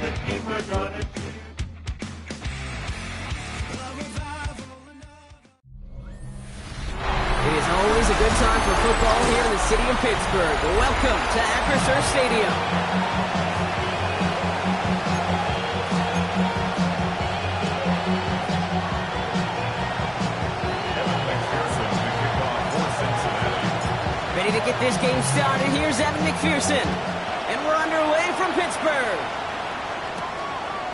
It is always a good time for football here in the city of Pittsburgh. Welcome to Acrisure Stadium. Ready to get this game started. Here's Evan McPherson. And we're underway from Pittsburgh.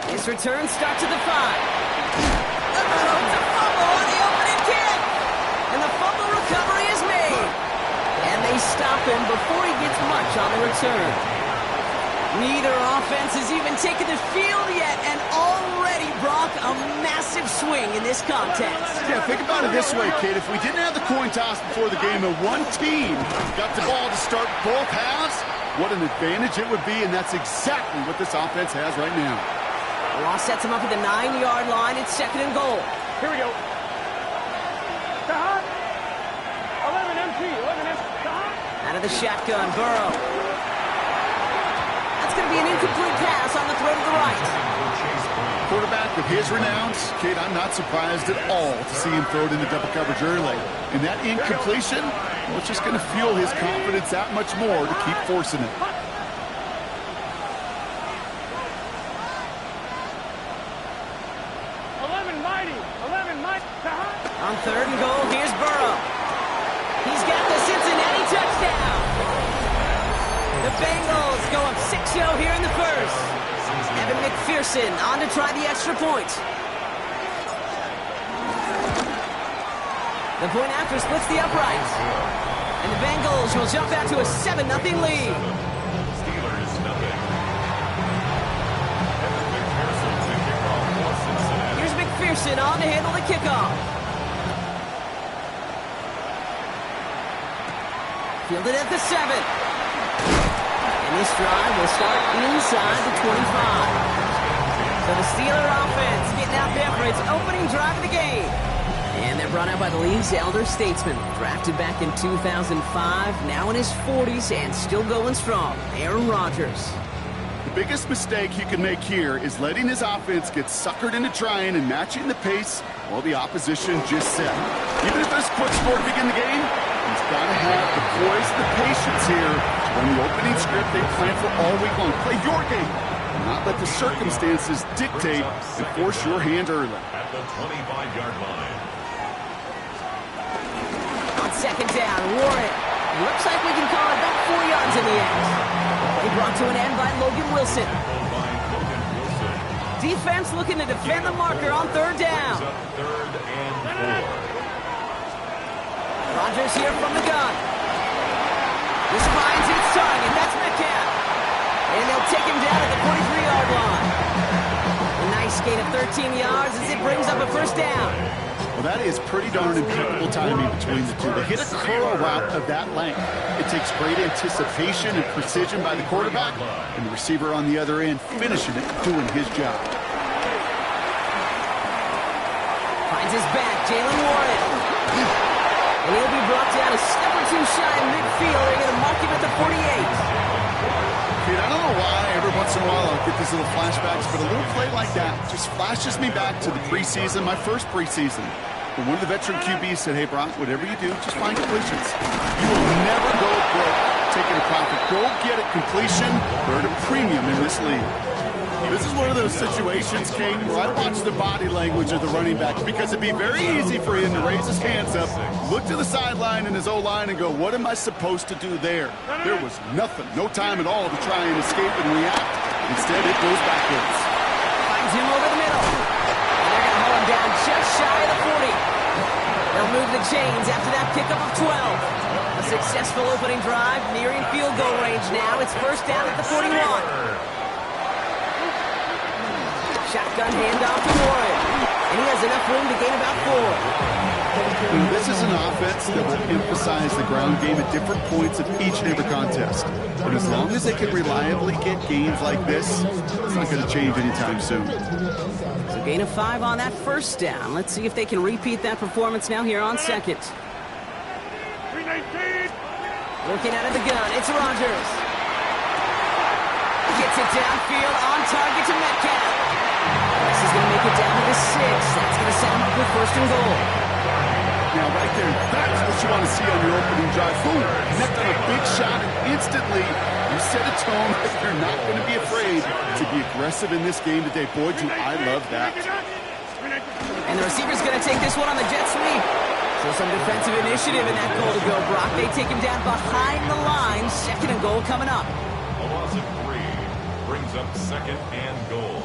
This return starts at the 5. Uh-oh, it's a fumble on the opening kick. And the fumble recovery is made. And they stop him before he gets much on the return. Neither offense has even taken the field yet, and already, Brock, a massive swing in this contest. Yeah, think about it this way, kid. If we didn't have the coin toss before the game and one team got the ball to start both halves, what an advantage it would be, and that's exactly what this offense has right now. The loss sets him up at the 9-yard line. It's 2nd and goal. Here we go. 11 MT. Out of the shotgun, Burrow. That's going to be an incomplete pass on the throw to the right. Quarterback with his renowns, kid, I'm not surprised at all to see him throw it into double coverage early. And that incompletion, well, it's just going to fuel his confidence that much more to keep forcing it. On 3rd and goal, here's Burrow. He's got the Cincinnati touchdown. The Bengals go up 6-0 here in the first. Evan McPherson on to try the extra point. The point after splits the uprights. And the Bengals will jump out to a 7-0 lead. Here's McPherson on to handle the kickoff. Fielded at the 7. And this drive will start inside the 25. So the Steeler offense getting out there for its opening drive of the game. And they're brought out by the league's elder statesman. Drafted back in 2005, now in his 40s and still going strong, Aaron Rodgers. The biggest mistake he can make here is letting his offense get suckered into trying and matching the pace while the opposition just set. Even if there's quick score to begin the game, he's got to have the poise and the patience here to run the opening script they planned for all week long. Play your game, not let the circumstances dictate and force your hand early. At the 25-yard line. On 2nd down, Warren. Looks like we can call it about 4 yards in the end. They brought to an end by Logan Wilson. Defense looking to defend the marker on 3rd down. 3rd and 4. Rodgers here from the gun. This finds its target. That's Metcalf. And they'll take him down at the 43-yard line. A nice gain of 13 yards as it brings up a 1st down. Well, that is pretty darn impeccable timing between the two. To hit a curl route of that length, it takes great anticipation and precision by the quarterback, and the receiver on the other end finishing it, doing his job. Finds his back, Jalen Warren. And he'll be brought down a step or two shy of midfield. They're going to mark him at the 48. Dude, I don't know why every once in a while I'll get these little flashbacks, but a little play like that just flashes me back to the preseason, my first preseason. When one of the veteran QBs said, hey, Brock, whatever you do, just find completions. You will never go broke taking a profit. Go get it completion. We're at a premium in this league. This is one of those situations, King, where I watch the body language of the running back because it'd be very easy for him to raise his hands up, look to the sideline in his O-line and go, what am I supposed to do there? There was nothing, no time at all to try and escape and react. Instead, it goes backwards. Finds him over the middle. And they're going to hold him down just shy of the 40. They'll move the chains after that pickup of 12. A successful opening drive, nearing field goal range now. It's 1st down at the 41. Shotgun handoff to Warren. And he has enough room to gain about 4. This is an offense that will emphasize the ground game at different points of each and every contest. But as long as they can reliably get gains like this, it's not going to change anytime soon. So gain of 5 on that 1st down. Let's see if they can repeat that performance now here on 2nd. Looking out of the gun, it's Rodgers. Gets Gets it downfield on target to Metcalf. This is going to make it down to the 6. That's going to set him up with first and goal. Now, right there, that's what you want to see on your opening drive. Boom, connect on a big shot, and instantly you set a tone that you're not going to be afraid to be aggressive in this game today. Boy, do I love that. And the receiver's going to take this one on the jet sweep. So some defensive initiative in that goal to go, Brock. They take him down behind the line. Second and goal coming up. A loss of 3 brings up second and goal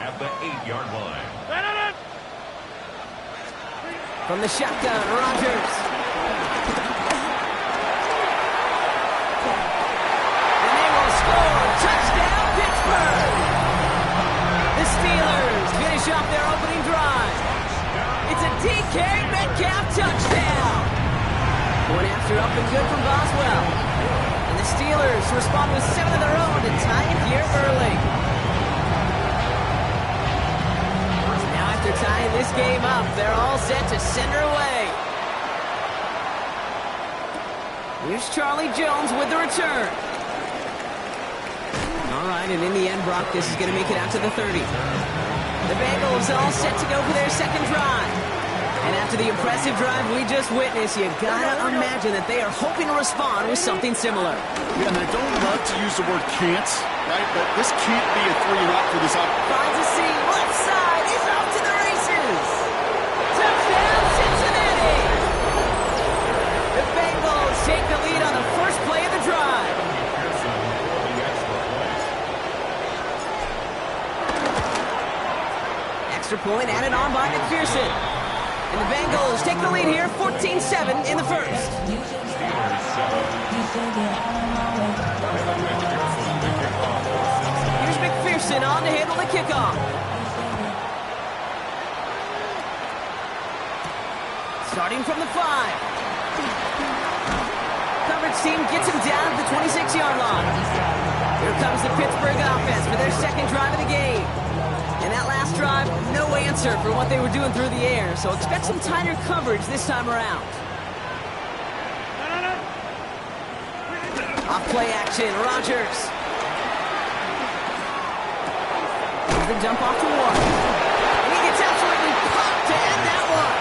at the 8-yard line. From the shotgun, Rodgers. And they will score. Touchdown, Pittsburgh. The Steelers finish off their opening drive. It's a DK Metcalf touchdown. Going after up and good from Boswell. And the Steelers respond with 7 of their own to tie it here early. After tying this game up, they're all set to send her away. Here's Charlie Jones with the return. All right, and in the end, Brock, this is going to make it out to the 30. The Bengals all set to go for their second drive. And after the impressive drive we just witnessed, you gotta imagine that they are hoping to respond with something similar. Yeah, and I don't love to use the word can't, right? But this can't be a 3-and-out for this opportunity. Finds a seam, left side, is off to the races. Touchdown, Cincinnati! The Bengals take the lead on the first play of the drive. Extra point added on by McPherson. And the Bengals take the lead here, 14-7 in the first. Here's McPherson on to handle the kickoff. Starting from the 5. Coverage team gets him down to the 26-yard line. Here comes the Pittsburgh offense for their second drive of the game. And that last drive, no answer for what they were doing through the air, so expect some tighter coverage this time around. Off play action, Rodgers. Here's the dump off to Warren. And he gets absolutely popped to end that one.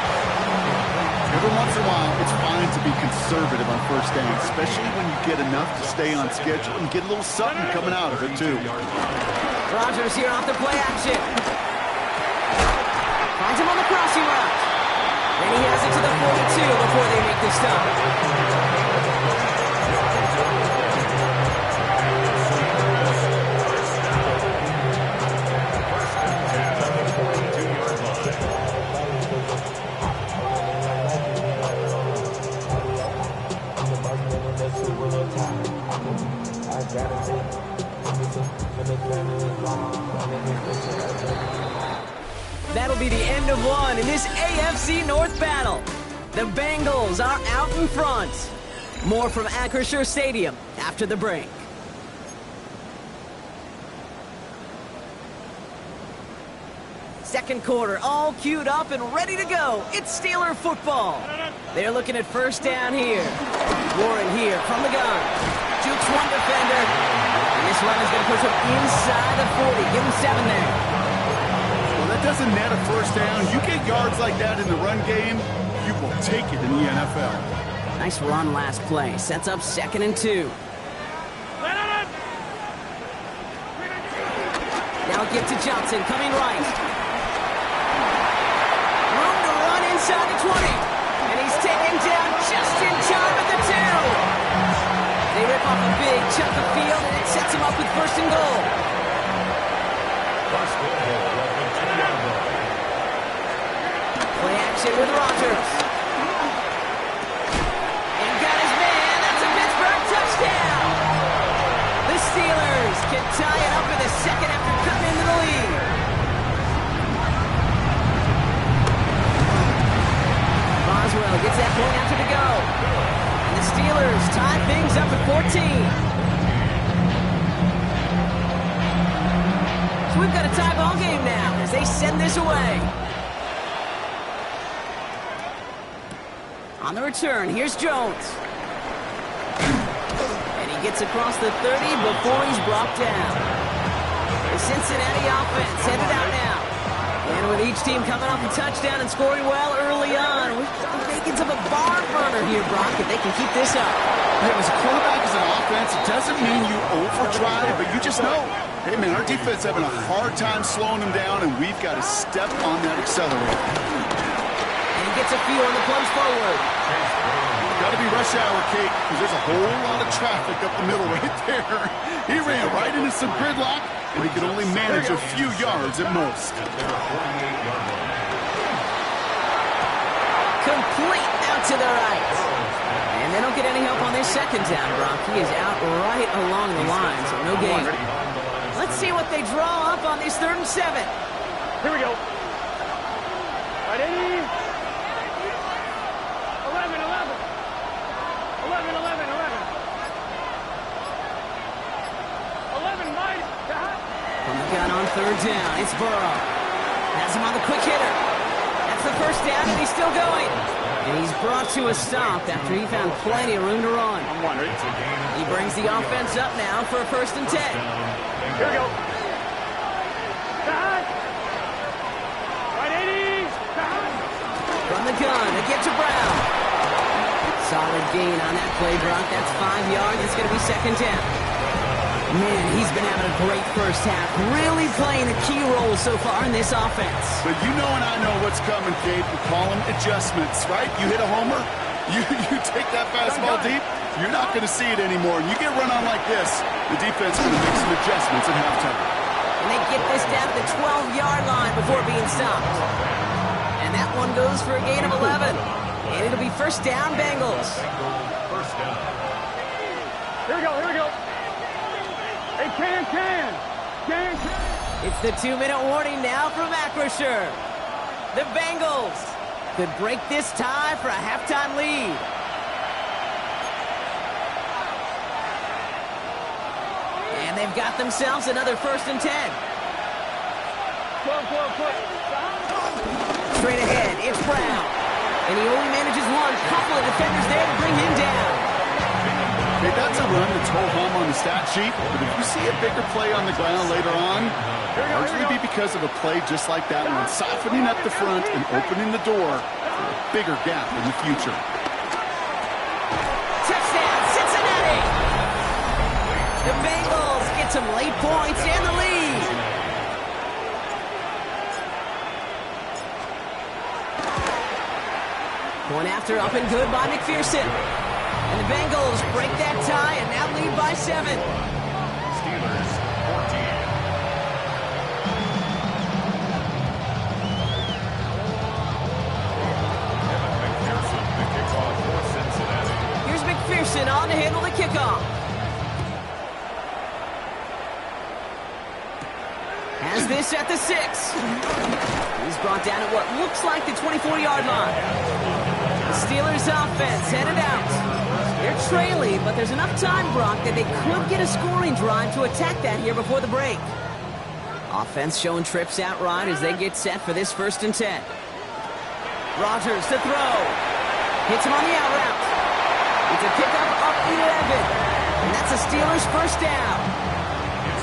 Every once in a while, it's fine to be conservative on first down, especially when you get enough to stay on schedule and get a little something coming out of it, too. Rodgers here off the play action. Finds him on the crossing route. And he has it to the 42 before they make the stop. That'll be the end of one in this AFC North battle. The Bengals are out in front. More from Acrisure Stadium after the break. Second quarter, all queued up and ready to go. It's Steeler football. They're looking at first down here. Warren here from the gun. Jukes one defender. And this run is going to push him inside the 40. Give him 7 there. That doesn't net a first down. You get yards like that in the run game, you will take it in the NFL. Nice run last play. Sets up 2nd and 2. Now give to Johnson, coming right. Room to run inside the 20. And he's taken down just in time at the 2. They rip off a big chunk of field, and it sets him up with first and goal. Play action with Rodgers. And got his man. That's a Pittsburgh touchdown. The Steelers can tie it up in the second after cutting into the lead. Boswell gets that point after to go. And the Steelers tie things up at 14. So we've got a tie ball game now as they send this away. On the return, here's Jones. And he gets across the 30 before he's brought down. The Cincinnati offense headed out now. And with each team coming off a touchdown and scoring well early on, we've got the makings of a barn burner here, Brock, if they can keep this up. Hey, as a quarterback, as an offense, it doesn't mean you overdrive it, but you just know, hey, man, our defense having a hard time slowing them down, and we've got to step on that accelerator. And he gets a few on the plunge forward. Got to be rush hour, Kate, because there's a whole lot of traffic up the middle right there. He ran right into some gridlock, and he could only manage a few yards at most. Complete out to the right. And they don't get any help on this second down, Brock. He is out right along the line, so no gain. Let's see what they draw up on this 3rd and 7. Here we go. Right, 80. 11, 11. 11, 11, 11. 11, Mike. From the gun on 3rd down, it's Burrow. Has him on the quick hitter. That's the first down, and he's still going. And he's brought to a stop after he found plenty of room to run. He brings the offense up now for a 1st and 10. Here we go. Right, 80. From the gun, they get to Brown. Solid gain on that play, Brock. That's 5 yards. It's going to be 2nd down. Man, he's been having a great first half. Really playing a key role so far in this offense. But you know and I know what's coming, Kate. We call them adjustments, right? You hit a homer, you take that fastball deep, you're not going to see it anymore. And you get run on like this, the defense is going to make some adjustments at halftime. And they get this down to the 12-yard line before being stopped. And that one goes for a gain of 11. And it'll be 1st down, Bengals. First down. Here we go, here we go. Hey, can. It's the 2-minute warning now from Acrisure. The Bengals could break this tie for a halftime lead. And they've got themselves another 1st and 10. Straight ahead, it's Brown. And he only manages one. Couple of defenders there to bring him down. Hey, that's a run that's ho-hum on the stat sheet, but if you see a bigger play on the ground later on, it'll largely be because of a play just like that one, softening up the front and opening the door for a bigger gap in the future. Touchdown, Cincinnati! The Bengals get some late points and the lead. Going after, up and good by McPherson. And the Bengals break that tie and now lead by 7. Steelers 14. Evan McPherson, the kickoff for Cincinnati. Here's McPherson on to handle the kickoff. Has this at the 6. He's brought down at what looks like the 24-yard line. The Steelers offense headed out. They're trailing, but there's enough time, Brock, that they could get a scoring drive to attack that here before the break. Offense showing trips out right as they get set for this 1st and 10. Rodgers to throw. Hits him on the out route. It's a pickup up 11. And that's a Steelers 1st down.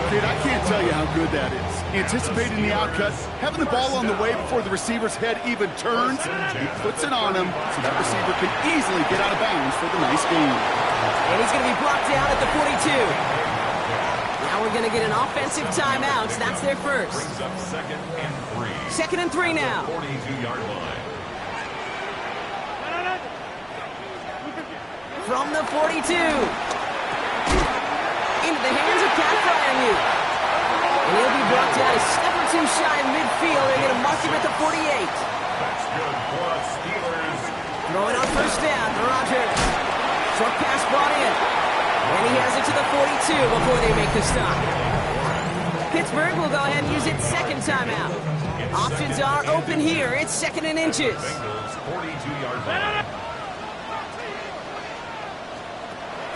Kid, I can't tell you how good that is. Anticipating the outcut, having the ball on the way before the receiver's head even turns, he puts it on him so that receiver can easily get out of bounds for the nice gain. And he's going to be blocked down at the 42. Now we're going to get an offensive timeout. So that's their first. Brings up 2nd and 3. 2nd and 3 now. 42-yard line. From the 42. Into the hands of Pat Fryermuth. And he'll be brought down a step or two shy of midfield. They're going to mark him at the 48. That's good for us, Steelers. Throwing on 1st down, Rodgers. Short pass brought in. And he has it to the 42 before they make the stop. Pittsburgh will go ahead and use its 2nd timeout. Options are open here. It's 2nd and inches. Bengals 42-yard line.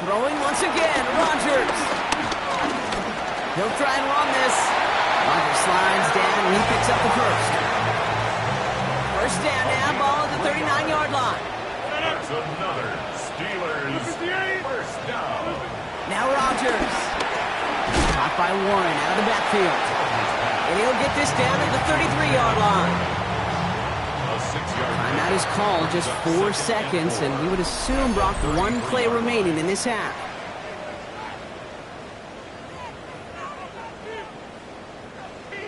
Throwing once again, Rodgers. He'll try and run this. Rodgers slides down and he picks up the 1st. 1st down now, ball at the 39-yard line. That's another Steelers 1st down. Now Rodgers. Caught by Warren out of the backfield. And he'll get this down at the 33-yard line. Timeout is called, just 4 seconds, and we would assume, Brock, 1 play remaining in this half.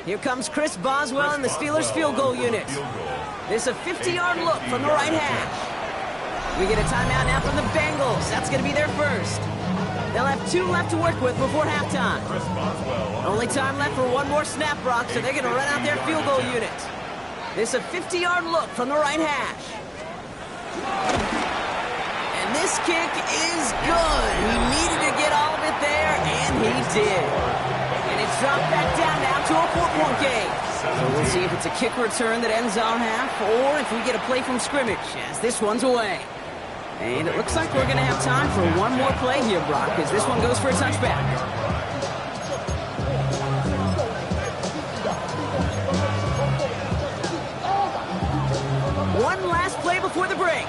Here comes Chris Boswell in the Steelers field goal unit. This is a 50-yard look from the right hash. We get a timeout now from the Bengals. That's going to be their first. They'll have 2 left to work with before halftime. Only time left for 1 more snap, Brock, so they're going to run out their field goal unit. This is a 50-yard look from the right hash. And this kick is good. He needed to get all of it there, and he did. And it's dropped back down now to a 4-point game. So we'll see if it's a kick return that ends our half, or if we get a play from scrimmage, as this one's away. And it looks like we're going to have time for 1 more play here, Brock, as this one goes for a touchback. One last play before the break.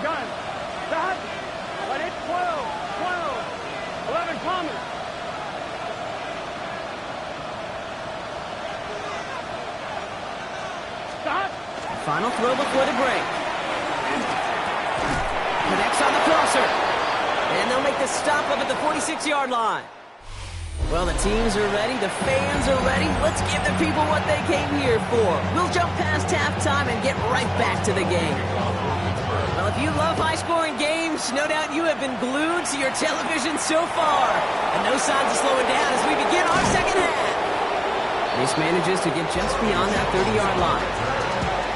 Gun. Stop. Let it 12. 11 Thomas. Stop. Final throw before the break. Connects on the crosser. And they'll make the stop up at the 46-yard line. Well, the teams are ready. The fans are ready. Let's give the people what they came here for. We'll jump past halftime and get right back to the game. Well, if you love high-scoring games, no doubt you have been glued to your television so far. And no signs of slowing down as we begin our second half. This manages to get just beyond that 30-yard line.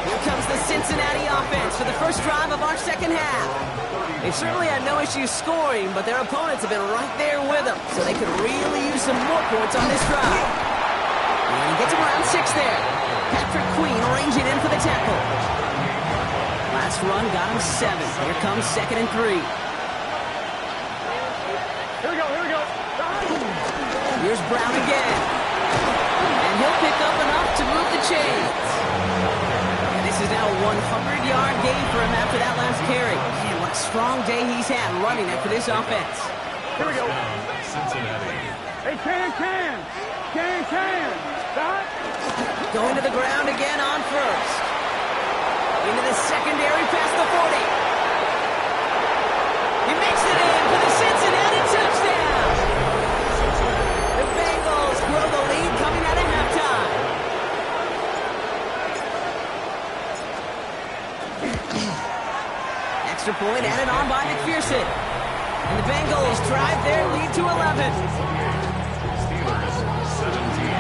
Here comes the Cincinnati offense for the first drive of our second half. They've certainly had no issues scoring, but their opponents have been right there with them, so they could really use some more points on this drive. And he gets around 6 there. Patrick Queen arranging in for the tackle. Last run got him 7. Here comes 2nd and 3. Here we go. Here's Brown again. And he'll pick up enough to move the chains. This is now a 100-yard gain for him after that last carry. Man, what a strong day he's had running it for this offense. Here we go. Cincinnati. Hey, can. Stop. Going to the ground again on first. Into the secondary past the 40. He makes it in for the Cincinnati touchdown. The Bengals grow the lead coming out of halftime. Extra point added on by McPherson. And the Bengals drive their lead to 11. Steelers 17.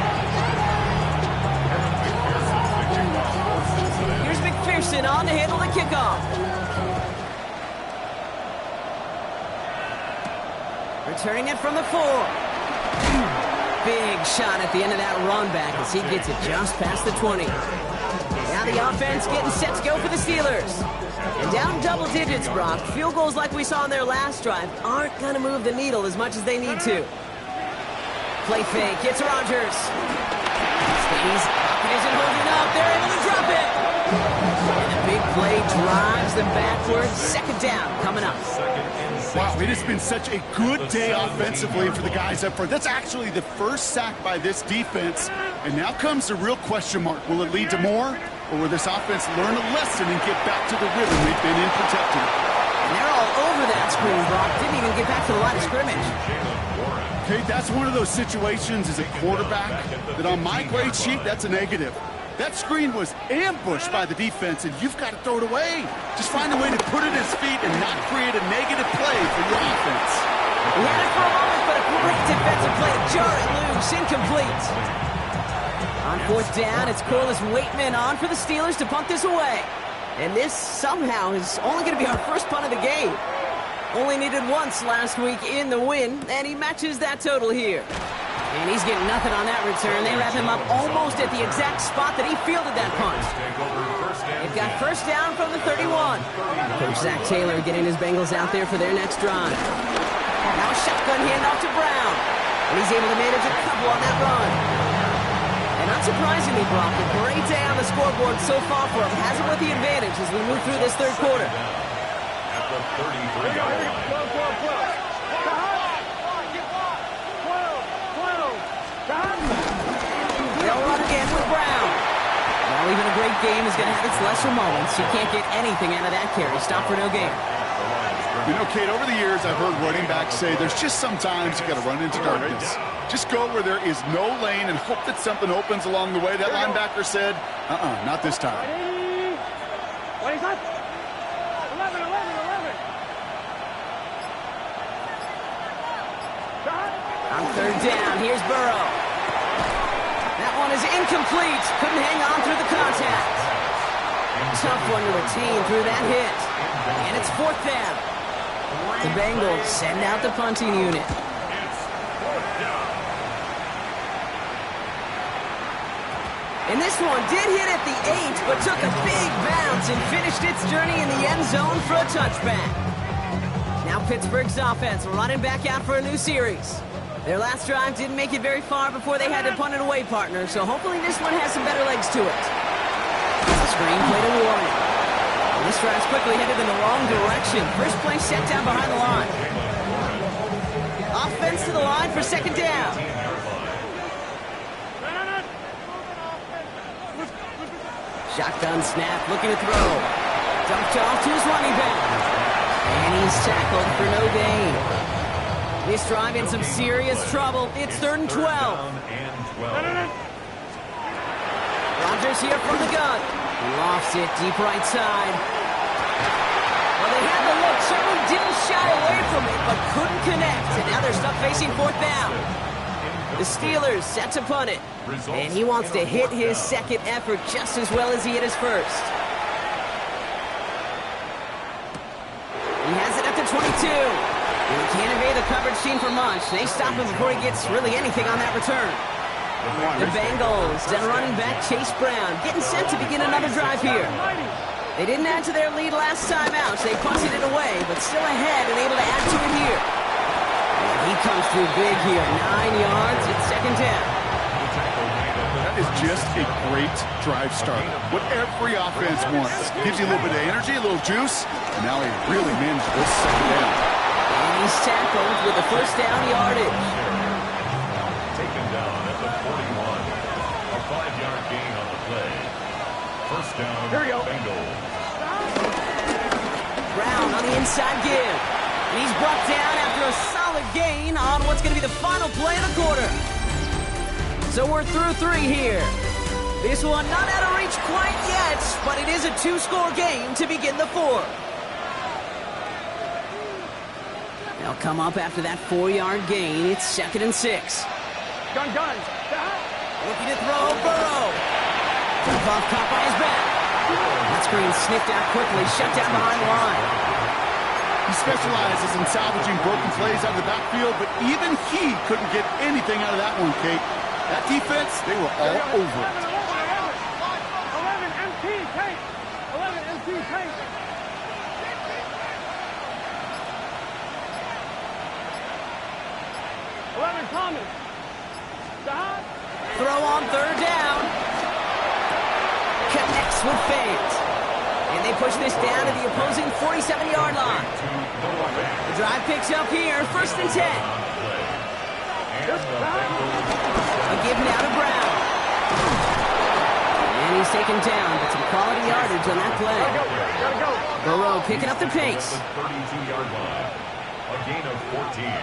Here's McPherson on to handle the kickoff. Returning it from the 4. Big shot at the end of that run back as he gets it just past the 20. Now the offense getting set to go for the Steelers. And down double digits, Brock. Field goals like we saw in their last drive aren't going to move the needle as much as they need to. Play fake. It's Rodgers. Stays. Pocket isn't holding up. They're able to drop it. And the big play drives them backwards. 2nd down coming up. Wow, it has been such a good day offensively for the guys up front. That's actually the first sack by this defense. And now comes the real question mark. Will it lead to more? Or will this offense learn a lesson and get back to the rhythm they've been in protecting? And they're all over that screen, Brock. Didn't even get back to the line of scrimmage. Okay, that's one of those situations as a quarterback that on my grade sheet, that's a negative. That screen was ambushed by the defense, and you've got to throw it away. Just find a way to put it at his feet and not create a negative play for your offense. He had it for a moment, but a great defensive play to jar it loose. Incomplete. On 4th down, it's Corliss Waitman on for the Steelers to punt this away. And this somehow is only going to be our first punt of the game. Only needed once last week in the win, and he matches that total here. And he's getting nothing on that return. They wrap him up almost at the exact spot that he fielded that punt. They've got first down from the 31. Coach Zach Taylor getting his Bengals out there for their next drive. Now a shotgun handoff to Brown. And he's able to manage a couple on that run. And unsurprisingly, Brock, a great day on the scoreboard so far for him. Has it with the advantage as we move through this 3rd quarter. the 33-yard line. 12, 12, 12. They'll run again with Brown. Well, even a great game is going to have its lesser moments. You can't get anything out of that carry. Stop for no gain. You know, Kate, over the years, I've heard running backs say there's just sometimes you got to run into darkness. Just go where there is no lane and hope that something opens along the way. That linebacker said, not this time. What is that? 11, 11, 11. On third down, here's Burrow. That one is incomplete. Couldn't hang on through the contact. Tough one to retain through that hit. And it's fourth down. The Bengals send out the punting unit. And this one did hit at the 8, but took a big bounce and finished its journey in the end zone for a touchback. Now Pittsburgh's offense running back out for a new series. Their last drive didn't make it very far before they had to punt it away, partner, so hopefully this one has some better legs to it. The screen played a warning. And this drive's quickly headed in the wrong direction. First play set down behind the line. Offense to the line for second down. Shotgun snap, looking to throw. Dumped off to his running back. And he's tackled for no gain. This drive in some serious trouble. It's 3rd and 12. Rodgers here from the gun. Lofts it deep right side. Well, they had the look, certainly didn't shy away from it, but couldn't connect. And now they're stuck facing fourth down. The Steelers set to punt it. And he wants to hit his second effort just as well as he hit his first. He has it at the 22. And he can't evade the coverage team for much. They stop him before he gets really anything on that return. The Bengals, then running back Chase Brown, getting set to begin another drive here. They didn't add to their lead last time out, so they punted it away, but still ahead and able to add to it here. And he comes through big here, 9 yards at second down. That is just a great drive start. What every offense wants. Gives you a little bit of energy, a little juice, and now he really managed this second down. And he's tackled with the first down yardage. Taken down at the 41. A 5-yard gain on the play. First down, Here we go. Bengals. Brown on the inside give. And he's brought down after a solid gain on what's going to be the final play of the quarter. So we're through 3 here. This one not out of reach quite yet, but it is a 2-score game to begin the 4th. They'll come up after that 4-yard gain. It's 2nd and 6. Gun. Looking to throw, Burrow. Off caught by his back. That screen sniffed out quickly, shut down behind the line. He specializes in salvaging broken plays out of the backfield, but even he couldn't get anything out of that one, Kate. That defense, they were all over it. 11 MT tank. 11 MT tank. 11 Thomas. Throw on third down. Connects with fans. And they push this down to the opposing 47-yard line. The drive picks up here, 1st and 10. A give now to Brown. And he's taken down, but some quality yardage on that play. Gotta go. Burrow picking up the pace. 32-yard line. A gain of 14.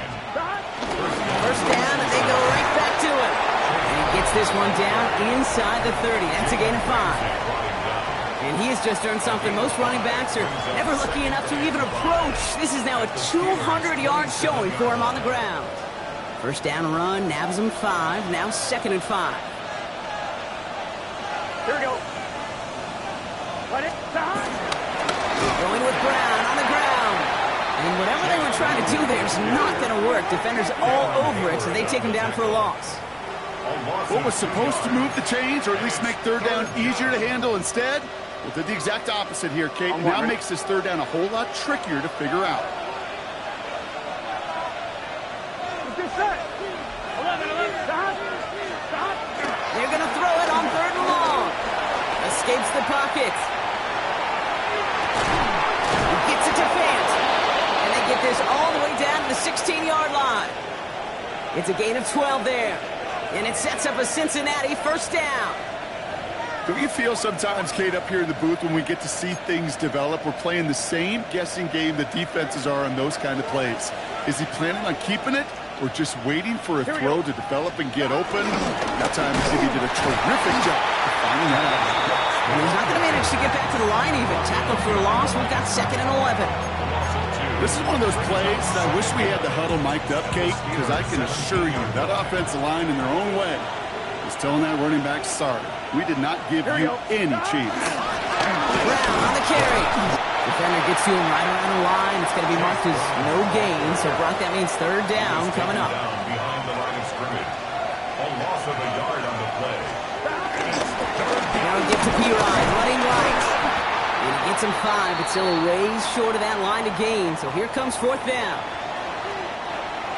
First down, and they go right back to it. And he gets this one down inside the 30. That's a gain of 5. And he has just earned something most running backs are never lucky enough to even approach. This is now a 200-yard showing for him on the ground. First down run, nabs him 5. Now 2nd and 5. Here we go. Let it. Going with Brown on the ground. And whatever they were trying to do there is not going to work. Defenders all over it, so they take him down for a loss. What was supposed to move the chains, or at least make third down easier to handle instead, well, did the exact opposite here, Kate. Now makes this third down a whole lot trickier to figure out. Get set. 11. They're going to throw it on 3rd and long. Escapes the pocket. He gets Gets it to Fant. And they get this all the way down to the 16-yard line. It's a gain of 12 there. And it sets up a Cincinnati first down. Don't you feel sometimes, Kate, up here in the booth when we get to see things develop, we're playing the same guessing game the defenses are on those kind of plays? Is he planning on keeping it or just waiting for a throw to develop and get open? That time, he did a terrific job of finding that out. And he's not going to manage to get back to the line even. Tackle for a loss. We've got 2nd and 11. This is one of those plays that I wish we had the huddle mic'd up, Kate, because I can assure you that offensive line in their own way is telling that running back, sorry, we did not give you any chance. Brown on the carry. Defender gets to him right around the line. It's going to be marked as no gain. So, Brock, that means 3rd down coming up. Behind the line of scrimmage. A loss of a yard on the play. Now we get to P-Ryan, running right. And he gets him 5, but still a ways short of that line to gain. So here comes 4th down.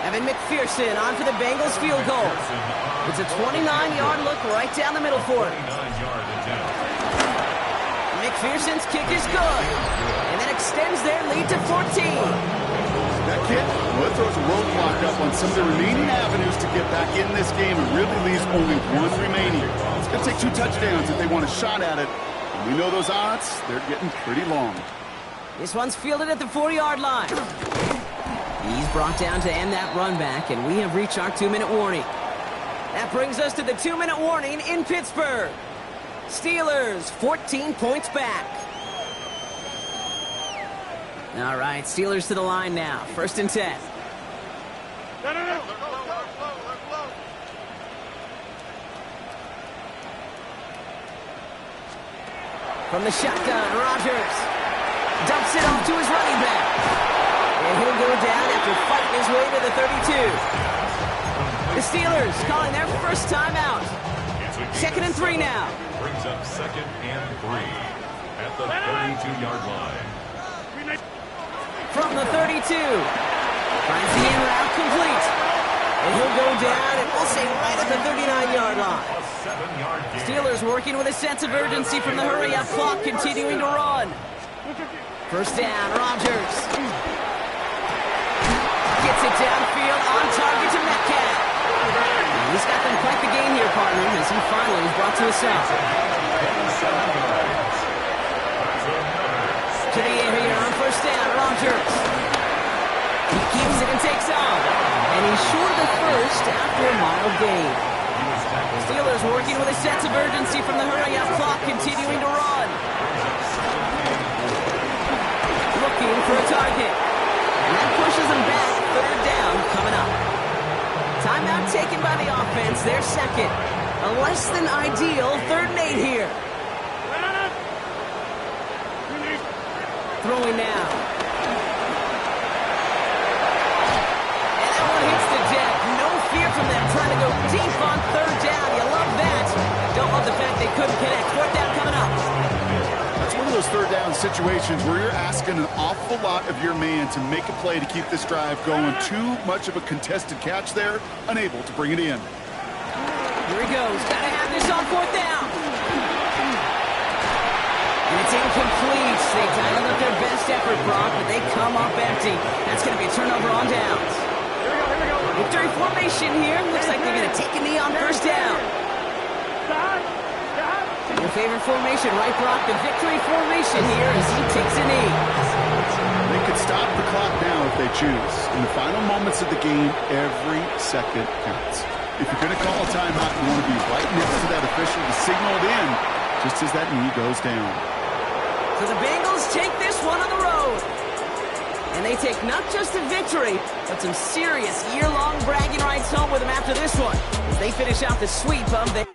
Evan McPherson on for the Bengals field goal. It's a 29-yard look right down the middle for him. 29-yard attempt. McPherson's kick is good. And that extends their lead to 14. That kick, well, it throws a roadblock up on some of the remaining avenues to get back in this game and really leaves only one remaining. It's going to take 2 touchdowns if they want a shot at it. And we know those odds, they're getting pretty long. This one's fielded at the 4-yard line. He's brought down to end that run back, and we have reached our 2-minute warning. That brings us to the 2-minute warning in Pittsburgh. Steelers, 14 points back. All right, Steelers to the line now. 1st and 10. From the shotgun, Rodgers dumps it off to his running back. And he'll go down after fighting his way to the 32. The Steelers calling their first timeout. 2nd and 3 now. Brings up 2nd and 3 at the 32-yard line. From the 32. Finds the in route complete. And he'll go down, and we'll say right at the 39-yard line. A 7-yard gain. Steelers working with a sense of urgency from the hurry-up clock, continuing to run. First down, Rodgers. Gets it downfield, on target to Metcalf. He's got them quite the gain here, partner, as he finally is brought to a stop. To the air here on first down, Rodgers. He keeps it and takes off. And he's short of the first after a mild gain. Steelers working with a sense of urgency from the hurry-up clock, continuing to run. Looking for a target. And that pushes them back. 3rd down coming up. Timeout taken by the offense. Their 2nd. A less than ideal 3rd and 8 here. Throwing now. And that one hits the deck. No fear from them trying to go deep on 3rd down. You love that. Don't love the fact they couldn't connect. 4th down coming up. That's one of those 3rd down situations where you're asking an awful lot of your man to make a play to keep this drive going. Too much of a contested catch there, unable to bring it in. Here he goes. Gotta have this on 4th down. And it's incomplete. They dialed up their best effort, Brock, but they come up empty. That's going to be a turnover on downs. Victory formation here. Looks like they're going to take a knee on first down. Your favorite formation, right, Brock? The victory formation here as he takes a knee. They could stop the clock now if they choose. In the final moments of the game, every second counts. If you're going to call a timeout, you want to be right next to that official to signal it in just as that knee goes down. So the Bengals take this one on the road. And they take not just a victory, but some serious year-long bragging rights home with them after this one, as they finish out the sweep of the...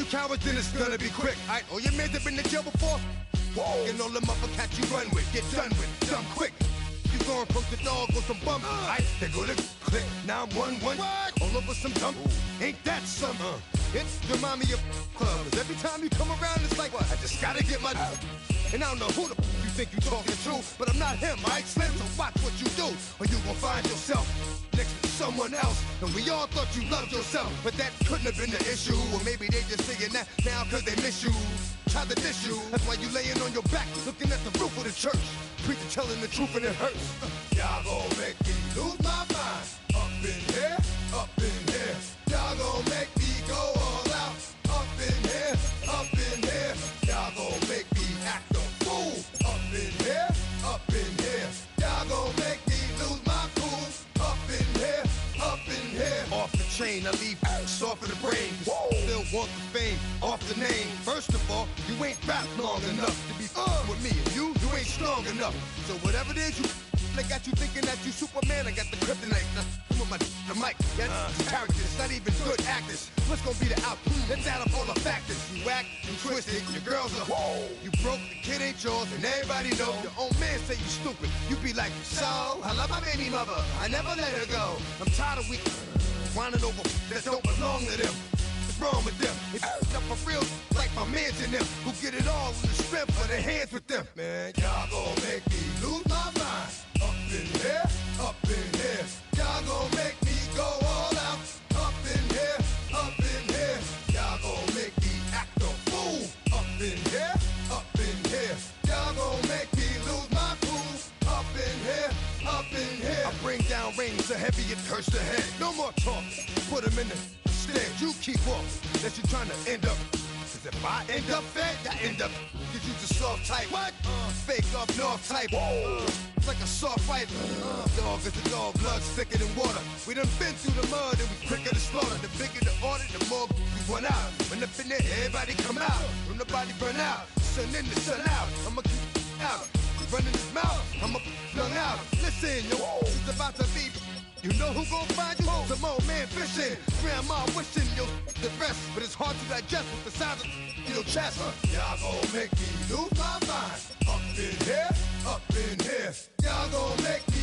cowards, then it's gonna be quick. Alright, all your mans have been to jail before? Whoa. And all them motherfuckers you run with, get done with, dumb quick. You gon' approach the dog with some bump. Alright, they go to click. Now I'm 1-1. All over some dump. Ain't that something? It's remind me of clubs. Every time you come around, it's like, what? I just gotta get my. And I don't know who the you think you talking to, but I'm not him, alright, Slim? So watch what you do, or you gon' find yourself next to someone else. And we all thought you loved yourself, but that couldn't have been the issue. Or maybe they just saying that now cause they miss you. Try to diss you, that's why you laying on your back, looking at the roof of the church. Preacher telling the truth and it hurts. Y'all gon' make me lose my mind. Up in here, up in here. Y'all gon' make me go all out. Up in here, up in here. Y'all gon' make me act a fool. Up in here, up in here. Y'all gon' make me lose my cool. Up in here, up in here. Off the chain, I leave soft in the brain. Still want the fame, off the name. First of all, you ain't rap long enough to be with me. And you ain't strong enough. So whatever it is you I got you thinking that you Superman, I got the kryptonite. Come on, the mic, that's characters, not even good actors. What's gonna be the outcome? Let's add up all the factors. You whack, you twisted, your girls are you broke, the kid ain't yours, and everybody know. Your own man say you stupid. You be like, so, I love my baby mother, I never let her go. I'm tired of whining over that don't belong to them. What's wrong with them? If you up for real, like my mans in them, who get it all in the strength of their hands with them. Man, y'all gon' make me lose my mind. Up in here, up in here. Y'all gon' make me go all out. Up in here, up in here. Y'all gon' make me act a fool. Up in here, up in here. Y'all gon' make me lose my cool. Up in here, up in here. I bring down rain so heavy it hurts the head. No more talk, put him in the stand. You keep up, that you tryna end up. Cause if I end up fed, I end up. Cause you the soft type. What? Fake up north type. It's like a soft fight. Dog is a dog, blood thicker than water. We done been through the mud and we quicker to slaughter. The bigger the order, the more we run out. When up in there, everybody come out. When the body burn out, sun in the sun out. I'ma keep out. Running his mouth, I'ma flung out. Listen, yo, it's about to be. You know who gon' find you? Some old man fishing. Grandma wishing you the best, but it's hard to digest with the sound of your chest. Y'all gon' make me lose my mind. Up in here, up in here. Y'all gon' make me